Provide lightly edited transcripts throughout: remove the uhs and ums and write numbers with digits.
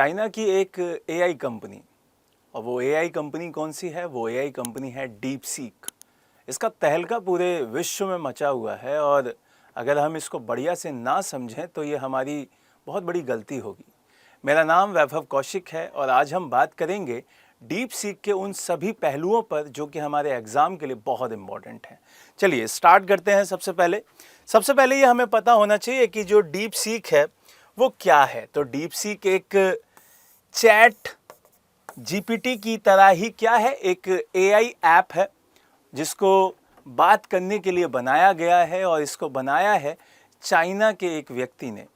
China की एक AI company, और वो एआई कंपनी कौन सी है? वो एआई कंपनी है डीप सीक। इसका तहलका पूरे विश्व में मचा हुआ है और अगर हम इसको बढ़िया से ना समझें तो ये हमारी बहुत बड़ी गलती होगी। मेरा नाम वैभव कौशिक है और आज हम बात करेंगे डीप सीक के उन सभी पहलुओं पर जो कि हमारे एग्ज़ाम के लिए बहुत इम्पॉर्टेंट हैं। चलिए स्टार्ट करते हैं। सबसे पहले ये हमें पता होना चाहिए कि जो डीप सीक है वो क्या है। तो डीप सीक एक चैट जीपीटी की तरह ही क्या है, एक एआई ऐप है जिसको बात करने के लिए बनाया गया है और इसको बनाया है चाइना के एक व्यक्ति ने।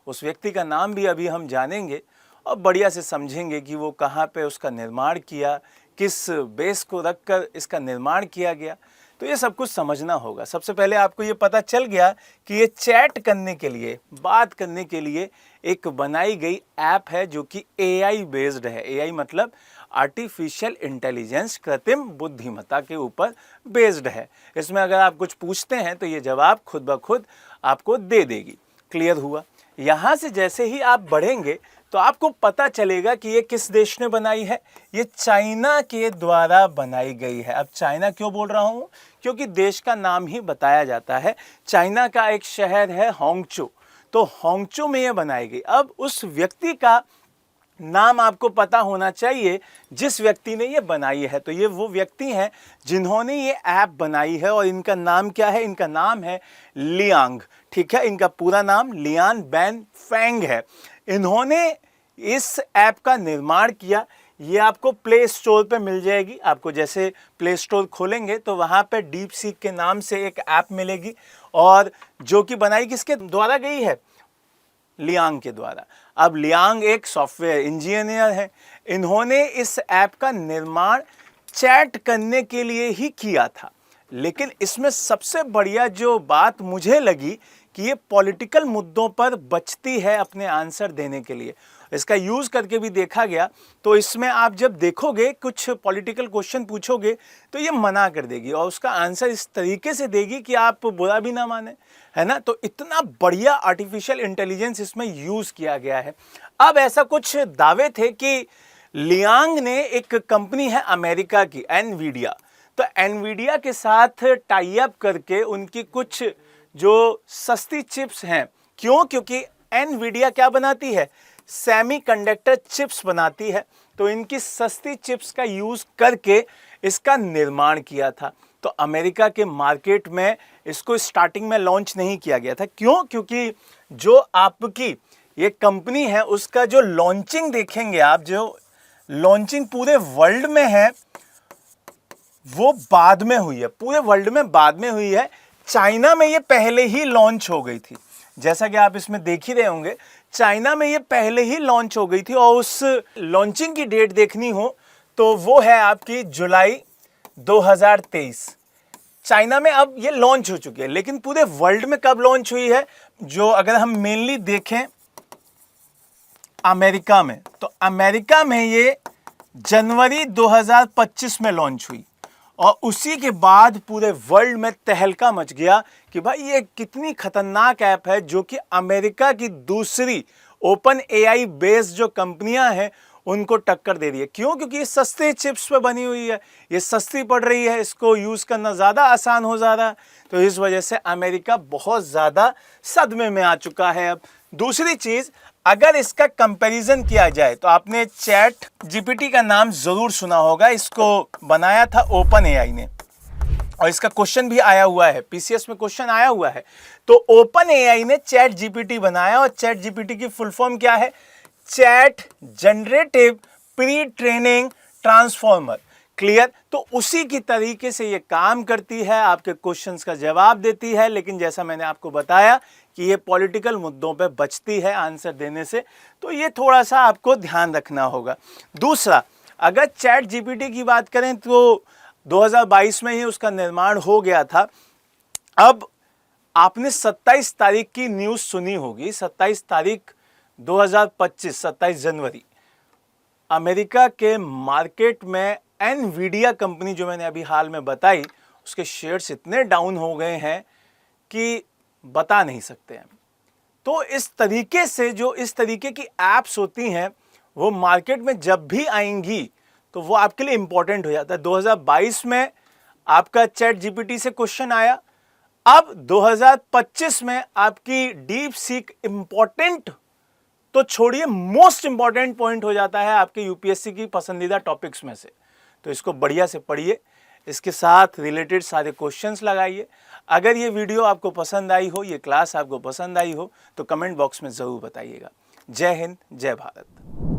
उस व्यक्ति का नाम भी अभी हम जानेंगे और बढ़िया से समझेंगे कि वो कहाँ पे उसका निर्माण किया, किस बेस को रखकर इसका निर्माण किया गया। तो ये सब कुछ समझना होगा। सबसे पहले आपको ये पता चल गया कि ये चैट करने के लिए, बात करने के लिए एक बनाई गई ऐप है जो कि एआई बेस्ड है। एआई मतलब आर्टिफिशियल इंटेलिजेंस, कृत्रिम बुद्धिमत्ता के ऊपर बेस्ड है। इसमें अगर आप कुछ पूछते हैं तो ये जवाब खुद ब खुद आपको दे देगी। क्लियर हुआ? यहाँ से जैसे ही आप बढ़ेंगे तो आपको पता चलेगा कि ये किस देश ने बनाई है। ये चाइना के द्वारा बनाई गई है। अब चाइना क्यों बोल रहा हूँ? क्योंकि देश का नाम ही बताया जाता है। चाइना का एक शहर है होंगचो, तो होंगचो में ये बनाई गई। अब उस व्यक्ति का नाम आपको पता होना चाहिए जिस व्यक्ति ने ये बनाई है। तो ये वो व्यक्ति हैं जिन्होंने ये ऐप बनाई है और इनका नाम क्या है? इनका नाम है लियांग। ठीक है, इनका पूरा नाम लियान बैन फेंग है। इन्होंने इस ऐप का निर्माण किया। ये आपको प्ले स्टोर पे मिल जाएगी। आपको जैसे प्ले स्टोर खोलेंगे तो वहाँ पे डीप सीक के नाम से एक ऐप मिलेगी और जो कि बनाई किसके द्वारा गई है? लियांग के द्वारा। अब लियांग एक सॉफ्टवेयर इंजीनियर है। इन्होंने इस ऐप का निर्माण चैट करने के लिए ही किया था, लेकिन इसमें सबसे बढ़िया जो बात मुझे लगी कि ये पॉलिटिकल मुद्दों पर बचती है अपने आंसर देने के लिए। इसका यूज़ करके भी देखा गया तो इसमें आप जब देखोगे कुछ पॉलिटिकल क्वेश्चन पूछोगे तो ये मना कर देगी और उसका आंसर इस तरीके से देगी कि आप बुरा भी ना माने, है ना। तो इतना बढ़िया आर्टिफिशियल इंटेलिजेंस इसमें यूज़ किया गया है। अब ऐसा कुछ दावे थे कि लियांग ने, एक कंपनी है अमेरिका की एनवीडिया, तो एनवीडिया के साथ टाई अप करके उनकी कुछ जो सस्ती चिप्स हैं, क्योंकि एनवीडिया क्या बनाती है? सेमीकंडक्टर चिप्स बनाती है। तो इनकी सस्ती चिप्स का यूज़ करके इसका निर्माण किया था। तो अमेरिका के मार्केट में इसको स्टार्टिंग में लॉन्च नहीं किया गया था। क्योंकि जो आपकी ये कंपनी है उसका जो लॉन्चिंग देखेंगे आप, जो लॉन्चिंग पूरे वर्ल्ड में है वो बाद में हुई है। पूरे वर्ल्ड में बाद में हुई है। चाइना में ये पहले ही लॉन्च हो गई थी। जैसा कि आप इसमें देख ही रहे होंगे, चाइना में ये पहले ही लॉन्च हो गई थी और उस लॉन्चिंग की डेट देखनी हो तो वो है आपकी जुलाई 2023। चाइना में अब ये लॉन्च हो चुकी है, लेकिन पूरे वर्ल्ड में कब लॉन्च हुई है? जो अगर हम मेनली देखें अमेरिका में, तो अमेरिका में ये जनवरी 2025 में लॉन्च हुई और उसी के बाद पूरे वर्ल्ड में तहलका मच गया कि भाई ये कितनी खतरनाक ऐप है जो कि अमेरिका की दूसरी ओपन एआई बेस्ड जो कंपनियां हैं उनको टक्कर दे रही है। क्योंकि ये सस्ते चिप्स पे बनी हुई है, ये सस्ती पड़ रही है, इसको यूज़ करना ज़्यादा आसान हो जा रहा है। तो इस वजह से अमेरिका बहुत ज़्यादा सदमे में आ चुका है। अब दूसरी चीज़, अगर इसका कंपैरिजन किया जाए तो आपने चैट जीपीटी का नाम ज़रूर सुना होगा। इसको बनाया था ओपन एआई ने और इसका क्वेश्चन भी आया हुआ है, पीसीएस में क्वेश्चन आया हुआ है। तो ओपन एआई ने चैट जीपीटी बनाया और चैट जीपीटी की फुल फॉर्म क्या है? Chat generative pre training transformer. Clear? तो उसी की तरीके से ये काम करती है, आपके क्वेश्चंस का जवाब देती है, लेकिन जैसा मैंने आपको बताया कि ये पॉलिटिकल मुद्दों पे बचती है आंसर देने से, तो ये थोड़ा सा आपको ध्यान रखना होगा। दूसरा, अगर चैट जीपीटी की बात करें तो 2022 में ही उसका निर्माण हो गया था। अब आपने 27 तारीख की न्यूज़ सुनी होगी, 27 तारीख 2025, 27 जनवरी, अमेरिका के मार्केट में एनवीडिया कंपनी जो मैंने अभी हाल में बताई, उसके शेयर्स इतने डाउन हो गए हैं कि बता नहीं सकते हैं। तो इस तरीके से जो इस तरीके की ऐप्स होती हैं वो मार्केट में जब भी आएंगी तो वो आपके लिए इंपॉर्टेंट हो जाता है। 2022 में आपका चैट जीपीटी से क्वेश्चन आया, अब 2025 में आपकी डीप सीक इंपॉर्टेंट तो छोड़िए मोस्ट इंपॉर्टेंट पॉइंट हो जाता है आपके यूपीएससी की पसंदीदा टॉपिक्स में से। तो इसको बढ़िया से पढ़िए, इसके साथ रिलेटेड सारे क्वेश्चंस लगाइए। अगर ये वीडियो आपको पसंद आई हो, ये क्लास आपको पसंद आई हो तो कमेंट बॉक्स में ज़रूर बताइएगा। जय हिंद, जय भारत।